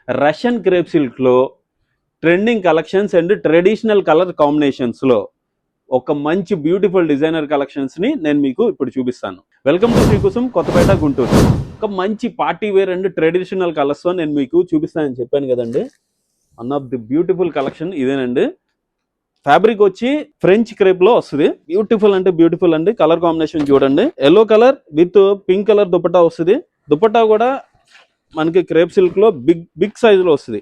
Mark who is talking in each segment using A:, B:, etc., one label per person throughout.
A: Russian crepe సిల్క్లో trending collections and traditional colour కాంబినేషన్స్లో ఒక మంచి బ్యూటిఫుల్ డిజైనర్ కలెక్షన్స్ని నేను మీకు ఇప్పుడు చూపిస్తాను. Welcome to Srikusum, Kothapeta, Guntur. ఒక మంచి పార్టీ వేర్ అండ్ ట్రెడిషనల్ కలర్స్తో నేను మీకు చూపిస్తానని చెప్పాను కదండి. One of the beautiful collection ఇదేనండి. ఫ్యాబ్రిక్ వచ్చి ఫ్రెంచ్ క్రేప్లో వస్తుంది. బ్యూటిఫుల్ అంటే బ్యూటిఫుల్ అండి. కలర్ కాంబినేషన్ చూడండి, yellow colour with pink colour dupatta వస్తుంది. దుపట్టా కూడా మనకి క్రేప్ సిల్క్ లో బిగ్ సైజ్ లో వస్తుంది.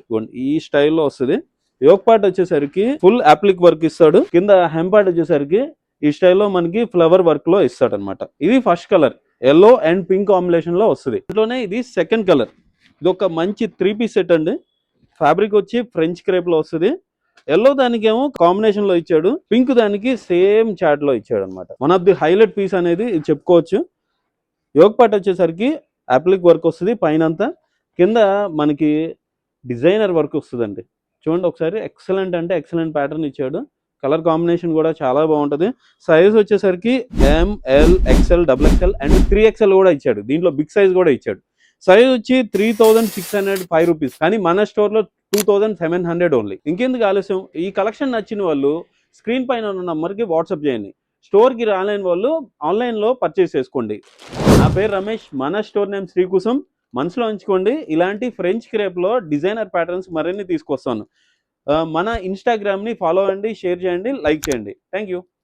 A: ఈ స్టైల్లో వస్తుంది. యోక్ పార్ట్ వచ్చేసరికి ఫుల్ అప్లిక్ వర్క్ ఇస్తాడు. కింద హెమ్ పార్ట్ వచ్చేసరికి ఈ స్టైల్లో మనకి ఫ్లవర్ వర్క్ లో ఇస్తాడు అనమాట. ఇది first colour, yellow and pink combination లో వస్తుంది. ఇంట్లోనే ఇది సెకండ్ కలర్. ఇది ఒక మంచి 3 పీస్ సెట్ అండి. ఫ్యాబ్రిక్ వచ్చి ఫ్రెంచ్ క్రేప్ లో వస్తుంది. ఎల్లో దానికి ఏమో కాంబినేషన్ లో ఇచ్చాడు, పింక్ దానికి సేమ్ చాట్ లో ఇచ్చాడు అనమాట. One of the highlight piece అనేది చెప్పుకోవచ్చు. యోక్ పార్ట్ వచ్చేసరికి అప్లిక్ వర్క్ వస్తుంది పైనంతా. కింద మనకి డిజైనర్ వర్క్ వస్తుందండి. చూడండి ఒకసారి, ఎక్సలెంట్ అంటే ఎక్సలెంట్ ప్యాటర్న్ ఇచ్చాడు. కలర్ కాంబినేషన్ కూడా చాలా బాగుంటుంది. సైజ్ వచ్చేసరికి ML, XL, XXL and 3XL కూడా ఇచ్చాడు. దీంట్లో బిగ్ సైజ్ కూడా ఇచ్చాడు. సైజ్ వచ్చి 3605 రూపీస్, కానీ మన స్టోర్లో 2700 ఓన్లీ. ఇంకెందుకు ఆలస్యం, ఈ కలెక్షన్ నచ్చిన వాళ్ళు స్క్రీన్ పైన ఉన్న నంబర్కి వాట్సాప్ చేయండి. స్టోర్కి రాలేని వాళ్ళు ఆన్లైన్లో పర్చేస్ చేసుకోండి. నా పేరు రమేష్, మన స్టోర్ నేమ్ శ్రీకుసుం. మనసులో ఉంచుకోండి, ఇలాంటి ఫ్రెంచ్ క్రేప్లో డిజైనర్ ప్యాటర్న్స్ మరిన్ని తీసుకొస్తాను. మన ఇన్స్టాగ్రామ్ని ఫాలో అవ్వండి, షేర్ చేయండి, లైక్ చేయండి. Thank you.